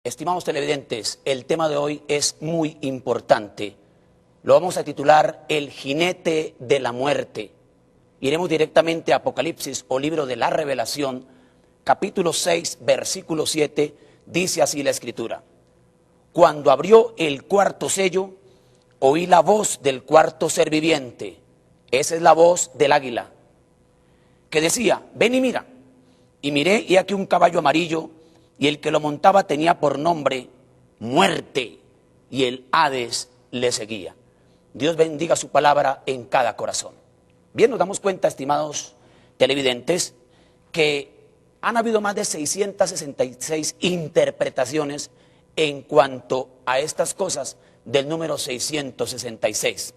Estimados televidentes, el tema de hoy es muy importante. Lo vamos a titular El jinete de la muerte. Iremos directamente a Apocalipsis o libro de la Revelación, capítulo 6, versículo 7, dice así la Escritura. Cuando abrió el cuarto sello, oí la voz del cuarto ser viviente. Esa es la voz del águila, que decía, ven y mira. Y miré, y aquí un caballo amarillo, y el que lo montaba tenía por nombre Muerte, y el Hades le seguía. Dios bendiga su palabra en cada corazón. Bien, nos damos cuenta, estimados televidentes, que han habido más de 666 interpretaciones en cuanto a estas cosas del número 666.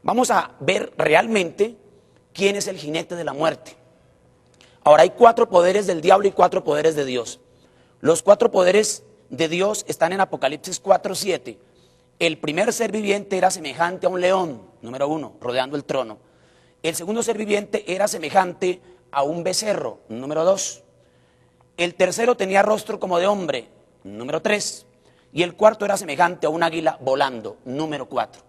Vamos a ver realmente quién es el jinete de la muerte. Ahora hay 4 poderes del diablo y 4 poderes de Dios. Los 4 poderes de Dios están en Apocalipsis 4:7. El primer ser viviente era semejante a un león, número 1, rodeando el trono. El segundo ser viviente era semejante a un becerro, número 2. El tercero tenía rostro como de hombre, número 3. Y el cuarto era semejante a un águila volando, número 4.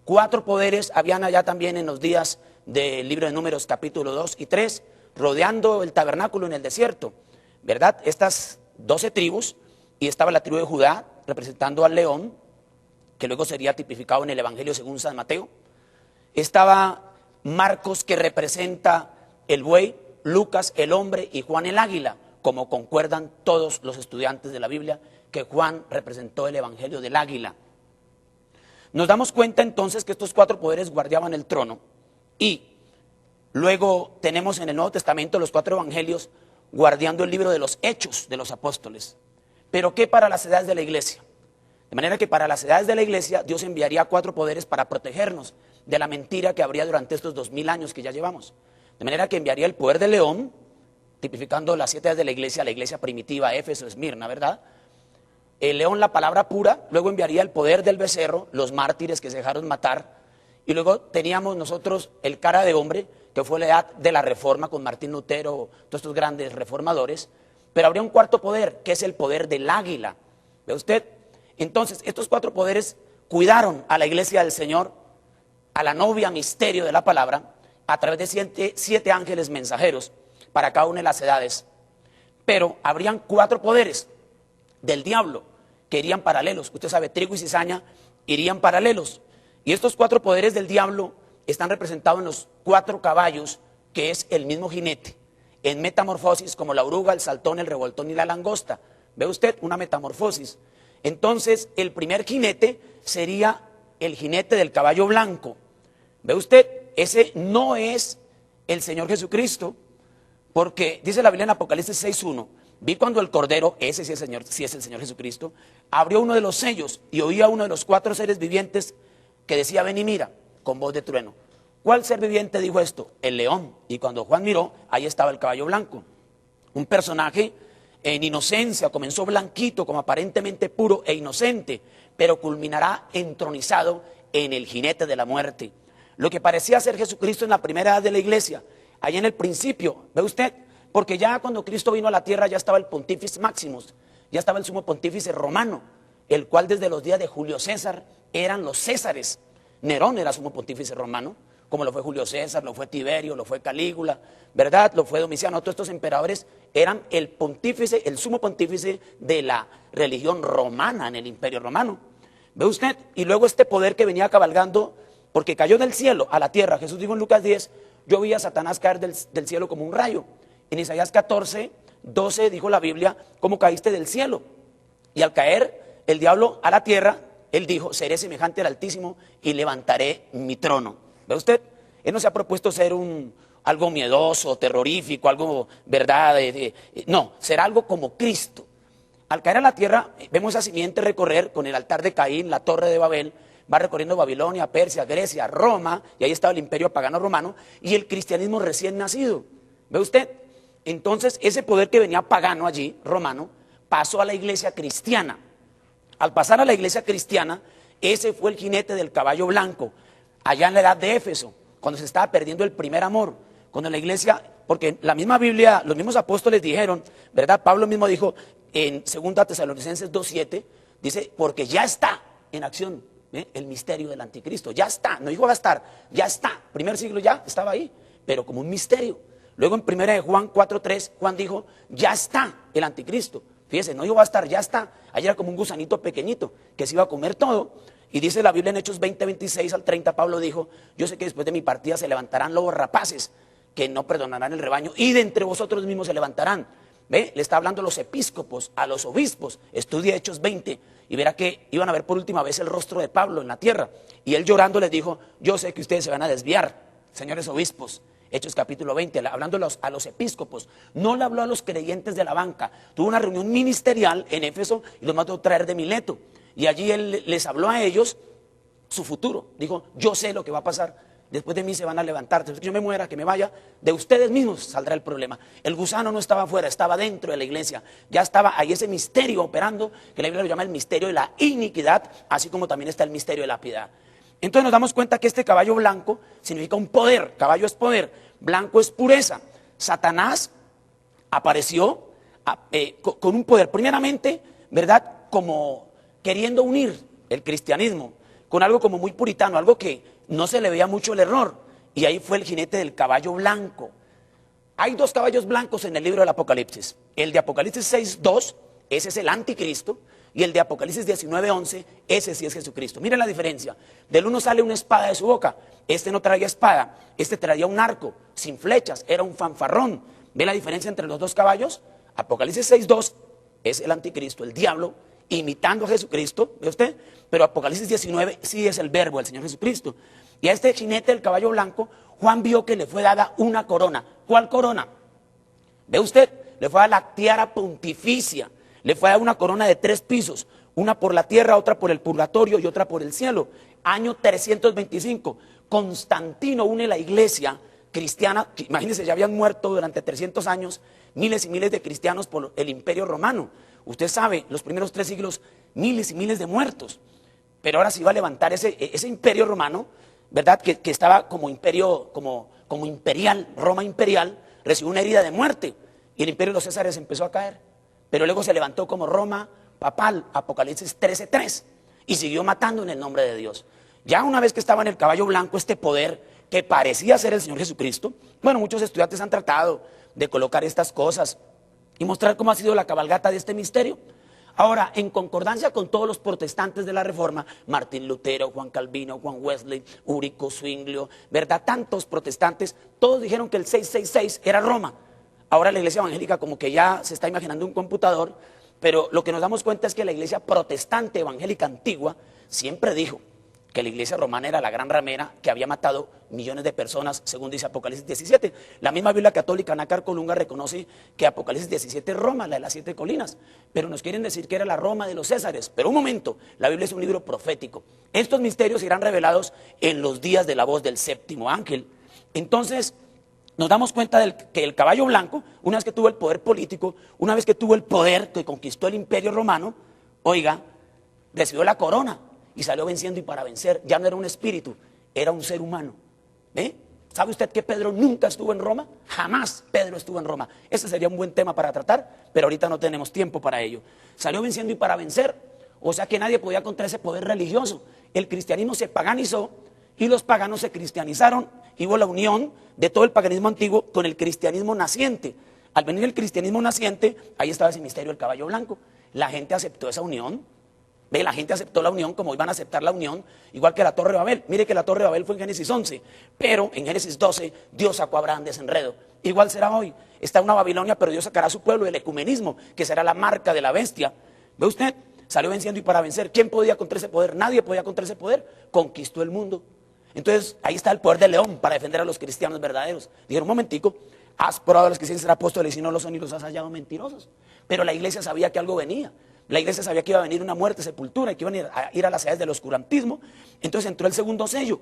4 poderes habían allá también en los días del libro de Números, capítulo 2 y 3, rodeando el tabernáculo en el desierto, ¿verdad? Estas 12 tribus, y estaba la tribu de Judá representando al león, que luego sería tipificado en el Evangelio según San Mateo. Estaba Marcos, que representa el buey, Lucas el hombre y Juan el águila, como concuerdan todos los estudiantes de la Biblia, que Juan representó el Evangelio del águila. Nos damos cuenta entonces que estos 4 poderes guardaban el trono, y luego tenemos en el Nuevo Testamento los 4 evangelios guardando el libro de los Hechos de los Apóstoles. ¿Pero qué para las edades de la iglesia? De manera que para las edades de la iglesia Dios enviaría 4 poderes para protegernos de la mentira que habría durante estos 2000 años que ya llevamos. De manera que enviaría el poder del león, tipificando las 7 edades de la iglesia primitiva, Éfeso, Esmirna, ¿verdad? El león, la palabra pura. Luego enviaría el poder del becerro, los mártires que se dejaron matar. Y luego teníamos nosotros el cara de hombre, que fue la edad de la reforma con Martín Lutero, todos estos grandes reformadores. Pero habría un cuarto poder, que es el poder del águila. ¿Ve usted? Entonces, estos 4 poderes cuidaron a la iglesia del Señor, a la novia misterio de la palabra, a través de 7 ángeles mensajeros para cada una de las edades. Pero habrían 4 poderes del diablo que irían paralelos. Usted sabe, trigo y cizaña irían paralelos. Y estos 4 poderes del diablo están representados en los 4 caballos, que es el mismo jinete, en metamorfosis, como la oruga, el saltón, el revoltón y la langosta. ¿Ve usted? Una metamorfosis. Entonces, el primer jinete sería el jinete del caballo blanco. ¿Ve usted? Ese no es el Señor Jesucristo, porque dice la Biblia en Apocalipsis 6:1, vi cuando el Cordero, ese sí es el Señor Jesucristo, abrió uno de los sellos y oía a uno de los 4 seres vivientes que decía, ven y mira, con voz de trueno. ¿Cuál ser viviente dijo esto? El león. Y cuando Juan miró, ahí estaba el caballo blanco. Un personaje en inocencia, comenzó blanquito, como aparentemente puro e inocente, pero culminará entronizado en el jinete de la muerte. Lo que parecía ser Jesucristo en la primera edad de la iglesia, allá en el principio, ¿ve usted? Porque ya cuando Cristo vino a la tierra ya estaba el Pontífice Maximus, ya estaba el sumo pontífice romano, el cual desde los días de Julio César eran los Césares. Nerón era sumo pontífice romano, como lo fue Julio César, lo fue Tiberio, lo fue Calígula, ¿verdad? Lo fue Domiciano. Todos estos emperadores eran el pontífice, el sumo pontífice de la religión romana en el Imperio Romano. ¿Ve usted? Y luego este poder que venía cabalgando, porque cayó del cielo a la tierra. Jesús dijo en Lucas 10, yo vi a Satanás caer del cielo como un rayo. En Isaías 14:12 dijo la Biblia, ¿cómo caíste del cielo? Y al caer el diablo a la tierra, él dijo, seré semejante al Altísimo y levantaré mi trono. ¿Ve usted? Él no se ha propuesto ser algo miedoso, terrorífico, algo, ¿verdad? No, será algo como Cristo. Al caer a la tierra, vemos esa simiente recorrer con el altar de Caín, la torre de Babel, va recorriendo Babilonia, Persia, Grecia, Roma, y ahí estaba el imperio pagano romano, y el cristianismo recién nacido. ¿Ve usted? Entonces, ese poder que venía pagano allí, romano, pasó a la iglesia cristiana. Al pasar a la iglesia cristiana, ese fue el jinete del caballo blanco, allá en la edad de Éfeso, cuando se estaba perdiendo el primer amor, cuando la iglesia, porque la misma Biblia, los mismos apóstoles dijeron, ¿verdad? Pablo mismo dijo, en 2 Tesalonicenses 2:7, dice, porque ya está en acción el misterio del anticristo. Ya está, no dijo va a estar, ya está. Primer siglo ya estaba ahí, pero como un misterio. Luego en 1 de Juan 4:3, Juan dijo, ya está el anticristo. Fíjese, no dijo va a estar, ya está. Ahí era como un gusanito pequeñito que se iba a comer todo. Y dice la Biblia en Hechos 20:26 al 30, Pablo dijo, yo sé que después de mi partida se levantarán lobos rapaces que no perdonarán el rebaño y de entre vosotros mismos se levantarán. ¿Ve? Le está hablando a los episcopos, a los obispos. Estudia Hechos 20 y verá que iban a ver por última vez el rostro de Pablo en la tierra. Y él llorando les dijo, yo sé que ustedes se van a desviar, señores obispos. Hechos capítulo 20, hablando a los episcopos. No le habló a los creyentes de la banca. Tuvo una reunión ministerial en Éfeso y los mandó traer de Mileto. Y allí él les habló a ellos su futuro. Dijo, yo sé lo que va a pasar. Después de mí se van a levantar. Después que yo me muera, que me vaya, de ustedes mismos saldrá el problema. El gusano no estaba afuera, estaba dentro de la iglesia. Ya estaba ahí ese misterio operando, que la Biblia lo llama el misterio de la iniquidad, así como también está el misterio de la piedad. Entonces nos damos cuenta que este caballo blanco significa un poder. Caballo es poder, blanco es pureza. Satanás apareció con un poder, primeramente, ¿verdad? Como queriendo unir el cristianismo con algo como muy puritano, algo que no se le veía mucho el error. Y ahí fue el jinete del caballo blanco. Hay dos caballos blancos en el libro del Apocalipsis. El de Apocalipsis 6:2, ese es el anticristo. Y el de Apocalipsis 19:11, ese sí es Jesucristo. Miren la diferencia. Del uno sale una espada de su boca. Este no traía espada, este traía un arco, sin flechas, era un fanfarrón. ¿Ve la diferencia entre los dos caballos? Apocalipsis 6:2 es el anticristo, el diablo, imitando a Jesucristo, ¿ve usted? Pero Apocalipsis 19 sí es el verbo, el Señor Jesucristo. Y a este jinete del caballo blanco, Juan vio que le fue dada una corona. ¿Cuál corona? ¿Ve usted? Le fue dada la tiara pontificia. Le fue dada una corona de 3 pisos. Una por la tierra, otra por el purgatorio y otra por el cielo. Año 325. Constantino une la iglesia cristiana. Imagínense, ya habían muerto durante 300 años miles y miles de cristianos por el imperio romano. Usted sabe, los primeros 3 siglos, miles y miles de muertos. Pero ahora se iba a levantar ese imperio romano, ¿verdad? Que estaba como imperio, como imperial, Roma imperial, recibió una herida de muerte. Y el imperio de los Césares empezó a caer. Pero luego se levantó como Roma papal, Apocalipsis 13:3, y siguió matando en el nombre de Dios. Ya una vez que estaba en el caballo blanco este poder que parecía ser el Señor Jesucristo, bueno, muchos estudiantes han tratado de colocar estas cosas y mostrar cómo ha sido la cabalgata de este misterio. Ahora, en concordancia con todos los protestantes de la Reforma, Martín Lutero, Juan Calvino, Juan Wesley, Úrico, Zwinglio, ¿verdad? Tantos protestantes, todos dijeron que el 666 era Roma. Ahora la iglesia evangélica como que ya se está imaginando un computador, pero lo que nos damos cuenta es que la iglesia protestante evangélica antigua siempre dijo que la iglesia romana era la gran ramera que había matado millones de personas, según dice Apocalipsis 17. La misma Biblia católica, Nácar Colunga, reconoce que Apocalipsis 17 es Roma, la de las 7 colinas, pero nos quieren decir que era la Roma de los Césares. Pero un momento, la Biblia es un libro profético. Estos misterios serán revelados en los días de la voz del séptimo ángel. Entonces, nos damos cuenta que el caballo blanco, una vez que tuvo el poder político, una vez que tuvo el poder que conquistó el imperio romano, oiga, recibió la corona y salió venciendo y para vencer. Ya no era un espíritu, era un ser humano. ¿Ve? ¿Sabe usted que Pedro nunca estuvo en Roma? Jamás Pedro estuvo en Roma. Ese sería un buen tema para tratar, pero ahorita no tenemos tiempo para ello. Salió venciendo y para vencer. O sea que nadie podía contra ese poder religioso. El cristianismo se paganizó y los paganos se cristianizaron. Y hubo la unión de todo el paganismo antiguo con el cristianismo naciente. Al venir el cristianismo naciente, ahí estaba ese misterio del caballo blanco. La gente aceptó esa unión. Ve, la gente aceptó la unión como iban a aceptar la unión, igual que la Torre de Babel. Mire que la Torre de Babel fue en Génesis 11, pero en Génesis 12 Dios sacó a Abraham de ese enredo. Igual será hoy. Está una Babilonia, pero Dios sacará a su pueblo, el ecumenismo, que será la marca de la bestia. ¿Ve usted? Salió venciendo y para vencer. ¿Quién podía contra ese poder? Nadie podía contra ese poder. Conquistó el mundo. Entonces, ahí está el poder del león para defender a los cristianos verdaderos. Dijeron, un momentico, has probado a los que dicen ser apóstoles y no lo son y los has hallado mentirosos. Pero la iglesia sabía que algo venía. La iglesia sabía que iba a venir una muerte, sepultura, y que iban a ir a las edades del oscurantismo. Entonces entró el segundo sello.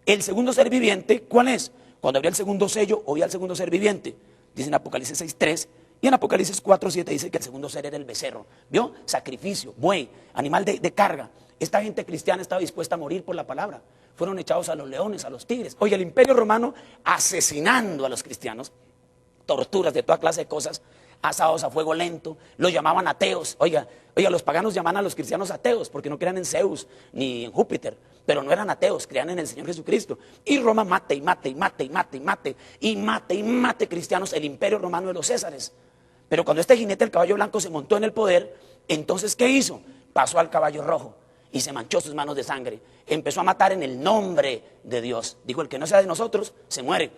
El segundo ser viviente, ¿cuál es? Cuando abría el segundo sello, oía al segundo ser viviente. Dice en Apocalipsis 6:3 y en Apocalipsis 4:7 dice que el segundo ser era el becerro. ¿Vio? Sacrificio, buey, animal de carga. Esta gente cristiana estaba dispuesta a morir por la palabra. Fueron echados a los leones, a los tigres. Oye, el imperio romano asesinando a los cristianos, torturas de toda clase de cosas, asados a fuego lento, los llamaban ateos. Oiga, los paganos llamaban a los cristianos ateos porque no creían en Zeus ni en Júpiter, pero no eran ateos, creían en el Señor Jesucristo. Y Roma mate y mate y mate y mate y mate y mate y mate cristianos, el imperio romano de los Césares. Pero cuando este jinete del caballo blanco se montó en el poder, entonces ¿qué hizo? Pasó al caballo rojo y se manchó sus manos de sangre. Empezó a matar en el nombre de Dios. Dijo, el que no sea de nosotros, se muere.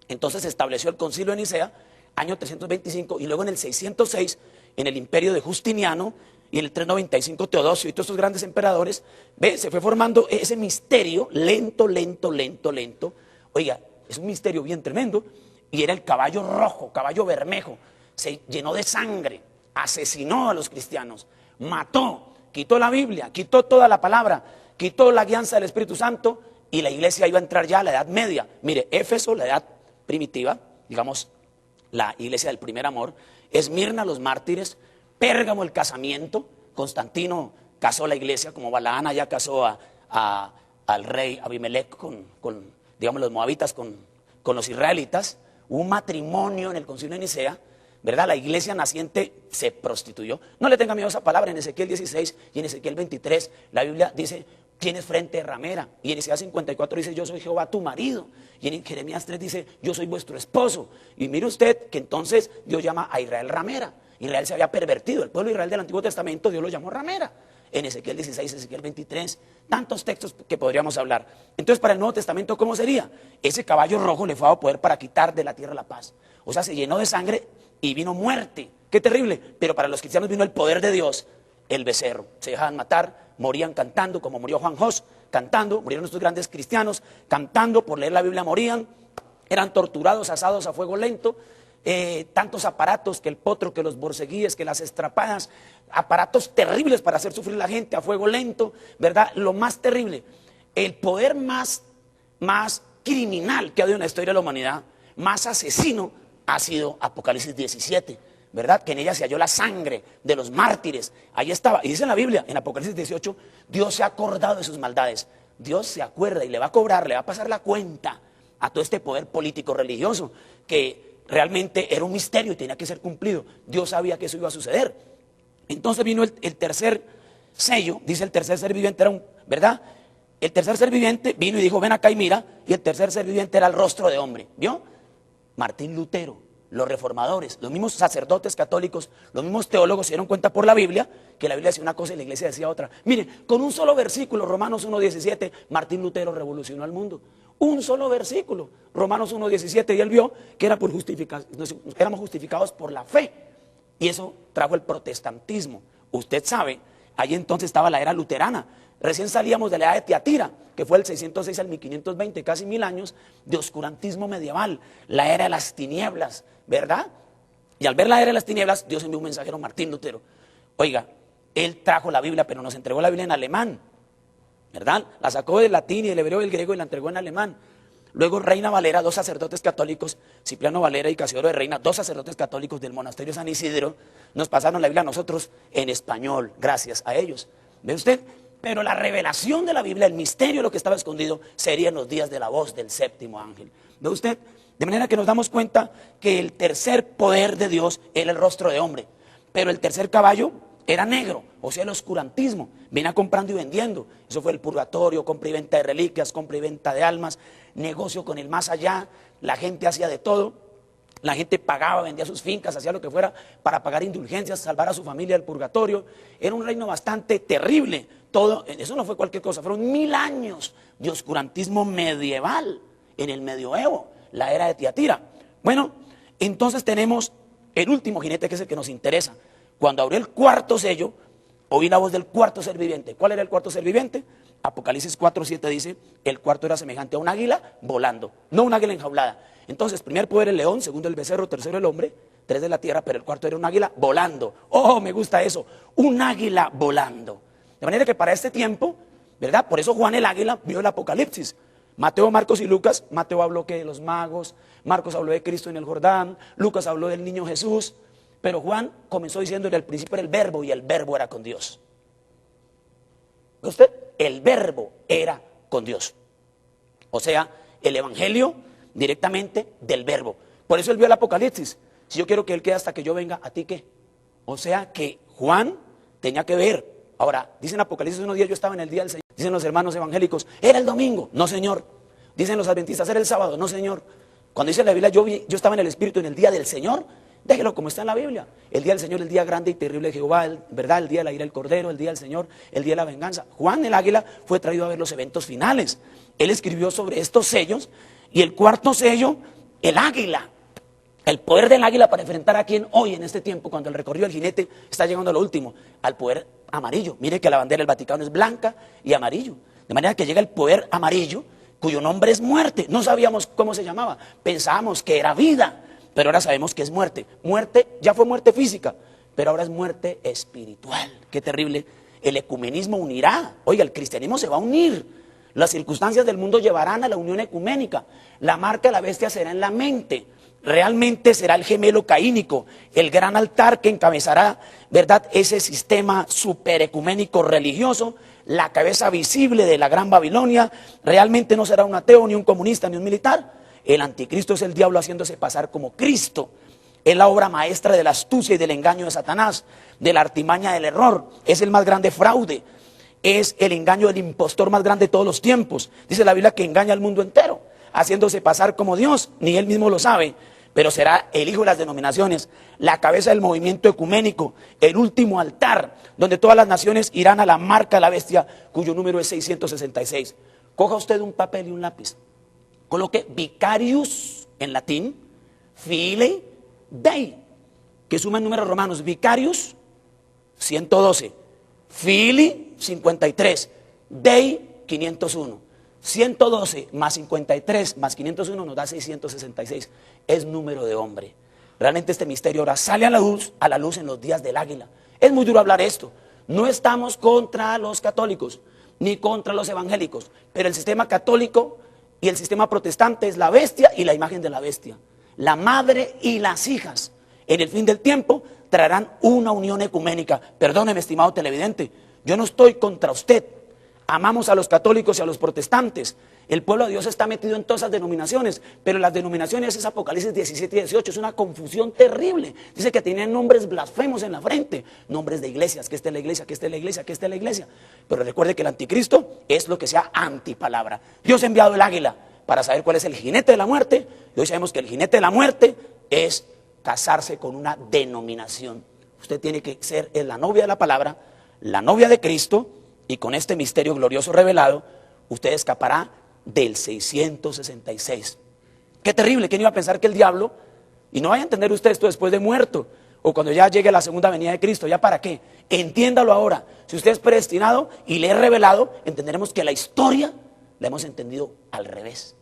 Entonces se estableció el concilio de Nicea, año 325, y luego en el 606, en el imperio de Justiniano, y en el 395 Teodosio y todos estos grandes emperadores, se fue formando ese misterio, lento. Oiga, es un misterio bien tremendo, y era el caballo rojo, caballo bermejo. Se llenó de sangre, asesinó a los cristianos, mató, quitó la Biblia, quitó toda la palabra, quitó la guianza del Espíritu Santo, y la iglesia iba a entrar ya a la Edad Media. Mire, Éfeso, la edad primitiva, digamos, la iglesia del primer amor, Esmirna, los mártires, Pérgamo, el casamiento, Constantino casó la iglesia, como Balaán ya casó al rey Abimelech con digamos, los moabitas con los israelitas. Hubo un matrimonio en el concilio de Nicea, ¿verdad? La iglesia naciente se prostituyó. No le tenga miedo a esa palabra. En Ezequiel 16 y en Ezequiel 23 la Biblia dice, tienes frente de ramera. Y en Isaías 54 dice, yo soy Jehová tu marido. Y en Jeremías 3 dice, yo soy vuestro esposo. Y mire usted que entonces Dios llama a Israel ramera. Israel se había pervertido. El pueblo de Israel del Antiguo Testamento Dios lo llamó ramera. En Ezequiel 16, Ezequiel 23, tantos textos que podríamos hablar. Entonces para el Nuevo Testamento, ¿cómo sería? Ese caballo rojo le fue a poder para quitar de la tierra la paz. O sea, se llenó de sangre y vino muerte. Qué terrible. Pero para los cristianos vino el poder de Dios, el becerro. Se dejaban matar, morían cantando, como murió Juan Jos, cantando. Murieron estos grandes cristianos cantando, por leer la Biblia morían. Eran torturados, asados a fuego lento. Tantos aparatos, que el potro, que los borceguíes, que las estrapadas, aparatos terribles para hacer sufrir a la gente a fuego lento, ¿verdad? Lo más terrible, el poder más criminal que ha habido en la historia de la humanidad, más asesino, ha sido Apocalipsis 17, ¿verdad? Que en ella se halló la sangre de los mártires. Ahí estaba, y dice en la Biblia, en Apocalipsis 18, Dios se ha acordado de sus maldades. Dios se acuerda y le va a cobrar, le va a pasar la cuenta a todo este poder político religioso que realmente era un misterio y tenía que ser cumplido. Dios sabía que eso iba a suceder. Entonces vino el tercer sello, dice el tercer ser viviente era ¿verdad? El tercer ser viviente vino y dijo, ven acá y mira, y el tercer ser viviente era el rostro de hombre, ¿vio? Martín Lutero, los reformadores, los mismos sacerdotes católicos, los mismos teólogos se dieron cuenta por la Biblia, que la Biblia decía una cosa y la iglesia decía otra. Mire, con un solo versículo, Romanos 1:17, Martín Lutero revolucionó al mundo. Un solo versículo, Romanos 1:17, y él vio que éramos justificados por la fe. Y eso trajo el protestantismo. Usted sabe, ahí entonces estaba la era luterana. Recién salíamos de la edad de Tiatira, que fue el 606 al 1520, casi 1000 años de oscurantismo medieval, la era de las tinieblas, ¿verdad? Y al ver la era de las tinieblas, Dios envió un mensajero, Martín Lutero. Oiga, él trajo la Biblia, pero nos entregó la Biblia en alemán, ¿verdad? La sacó del latín y del hebreo y del griego y la entregó en alemán. Luego Reina Valera, dos sacerdotes católicos, Cipriano Valera y Casiodoro de Reina, dos sacerdotes católicos del monasterio San Isidro, nos pasaron la Biblia a nosotros en español, gracias a ellos. ¿Ve usted? Pero la revelación de la Biblia, el misterio de lo que estaba escondido, sería en los días de la voz del séptimo ángel. ¿Ve usted? De manera que nos damos cuenta que el tercer poder de Dios era el rostro de hombre, pero el tercer caballo era negro, o sea, el oscurantismo. Venía comprando y vendiendo. Eso fue el purgatorio, compra y venta de reliquias, compra y venta de almas, negocio con el más allá. La gente hacía de todo. La gente pagaba, vendía sus fincas, hacía lo que fuera para pagar indulgencias, salvar a su familia del purgatorio. Era un reino bastante terrible. Todo, eso no fue cualquier cosa, fueron 1000 años de oscurantismo medieval en el medioevo, la era de Tiatira. Bueno, entonces tenemos el último jinete, que es el que nos interesa. Cuando abrió el cuarto sello, oí la voz del cuarto ser viviente. ¿Cuál era el cuarto ser viviente? Apocalipsis 4:7 dice, el cuarto era semejante a un águila volando, no un águila enjaulada. Entonces, primer poder el león, segundo el becerro, tercero el hombre, 3 de la tierra, pero el cuarto era un águila volando. Oh, me gusta eso, un águila volando. De manera que para este tiempo, ¿verdad? Por eso Juan el águila vio el Apocalipsis. Mateo, Marcos y Lucas, Mateo habló que de los magos, Marcos habló de Cristo en el Jordán, Lucas habló del niño Jesús. Pero Juan comenzó diciendo que al principio era el verbo y el verbo era con Dios. ¿Ve usted? El verbo era con Dios. O sea, el evangelio directamente del verbo. Por eso él vio el Apocalipsis. Si yo quiero que Él quede hasta que yo venga, ¿a ti qué? O sea que Juan tenía que ver. Ahora, dicen Apocalipsis 1:10, yo estaba en el día del Señor. Dicen los hermanos evangélicos, era el domingo. No, señor. Dicen los adventistas, era el sábado. No, señor. Cuando dice la Biblia, yo estaba en el Espíritu en el día del Señor, déjelo como está en la Biblia. El día del Señor, el día grande y terrible de Jehová, ¿verdad? El día de la ira del Cordero, el día del Señor, el día de la venganza. Juan el Águila fue traído a ver los eventos finales. Él escribió sobre estos sellos y el cuarto sello, el águila. El poder del águila para enfrentar a quien hoy en este tiempo, cuando el recorrido del jinete está llegando a lo último, al poder amarillo. Mire que la bandera del Vaticano es blanca y amarillo. De manera que llega el poder amarillo, cuyo nombre es muerte. No sabíamos cómo se llamaba, pensábamos que era vida, pero ahora sabemos que es muerte. Muerte, ya fue muerte física, pero ahora es muerte espiritual. Qué terrible. El ecumenismo unirá. Oiga, el cristianismo se va a unir. Las circunstancias del mundo llevarán a la unión ecuménica. La marca de la bestia será en la mente. Realmente será el gemelo caínico, el gran altar que encabezará, ¿verdad?, ese sistema superecuménico religioso, la cabeza visible de la gran Babilonia. Realmente no será un ateo, ni un comunista, ni un militar. El anticristo es el diablo haciéndose pasar como Cristo. Es la obra maestra de la astucia y del engaño de Satanás, de la artimaña del error. Es el más grande fraude. Es el engaño del impostor más grande de todos los tiempos. Dice la Biblia que engaña al mundo entero, haciéndose pasar como Dios, ni él mismo lo sabe. Pero será el hijo de las denominaciones, la cabeza del movimiento ecuménico, el último altar, donde todas las naciones irán a la marca de la bestia, cuyo número es 666. Coja usted un papel y un lápiz, coloque Vicarius en latín, Filii Dei, que suma en números romanos. Vicarius 112, Filii 53, Dei 501. 112 más 53 más 501 nos da 666. Es número de hombre. Realmente este misterio ahora sale a la luz en los días del águila. Es muy duro hablar esto. No estamos contra los católicos ni contra los evangélicos, pero el sistema católico y el sistema protestante es la bestia y la imagen de la bestia. La madre y las hijas en el fin del tiempo traerán una unión ecuménica. Perdóneme, estimado televidente, yo no estoy contra usted. Amamos a los católicos y a los protestantes. El pueblo de Dios está metido en todas esas denominaciones, pero las denominaciones es Apocalipsis 17 y 18, es una confusión terrible. Dice que tienen nombres blasfemos en la frente, nombres de iglesias, que esta es la iglesia, que esta es la iglesia, que esta es la iglesia. Pero recuerde que el anticristo es lo que sea antipalabra. Dios ha enviado el águila para saber cuál es el jinete de la muerte, y hoy sabemos que el jinete de la muerte es casarse con una denominación. Usted tiene que ser la novia de la palabra, la novia de Cristo, y con este misterio glorioso revelado, usted escapará del 666. Qué terrible, ¿quién iba a pensar que el diablo, y no vaya a entender usted esto después de muerto, o cuando ya llegue la segunda venida de Cristo, ¿ya para qué? Entiéndalo ahora. Si usted es predestinado y le es revelado, entenderemos que la historia la hemos entendido al revés,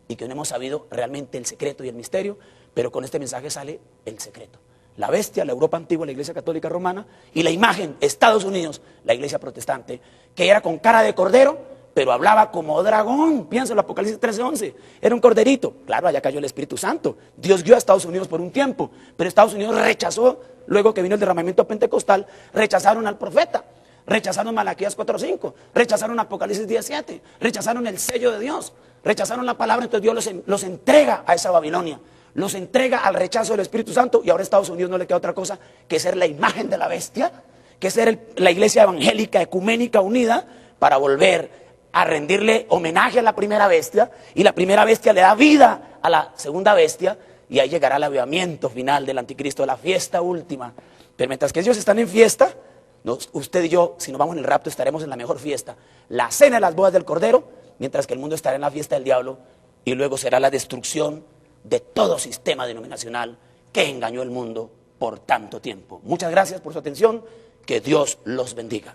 y que no hemos sabido realmente el secreto y el misterio, pero con este mensaje sale el secreto. La bestia, la Europa antigua, la iglesia católica romana, y la imagen, Estados Unidos, la iglesia protestante, que era con cara de cordero, pero hablaba como dragón. Piénsalo, Apocalipsis 13:11, era un corderito. Claro, allá cayó el Espíritu Santo. Dios guió a Estados Unidos por un tiempo, pero Estados Unidos rechazó, luego que vino el derramamiento pentecostal, rechazaron al profeta, rechazaron Malaquías 4:5, rechazaron Apocalipsis 17, rechazaron el sello de Dios, rechazaron la palabra. Entonces Dios los entrega a esa Babilonia, los entrega al rechazo del Espíritu Santo, y ahora a Estados Unidos no le queda otra cosa que ser la imagen de la bestia, que ser la iglesia evangélica ecuménica unida para volver a rendirle homenaje a la primera bestia, y la primera bestia le da vida a la segunda bestia, y ahí llegará el avivamiento final del anticristo, la fiesta última. Pero mientras que ellos están en fiesta, usted y yo, si nos vamos en el rapto, estaremos en la mejor fiesta, la cena de las bodas del Cordero, mientras que el mundo estará en la fiesta del diablo, y luego será la destrucción de todo sistema denominacional que engañó el mundo por tanto tiempo. Muchas gracias por su atención, que Dios los bendiga.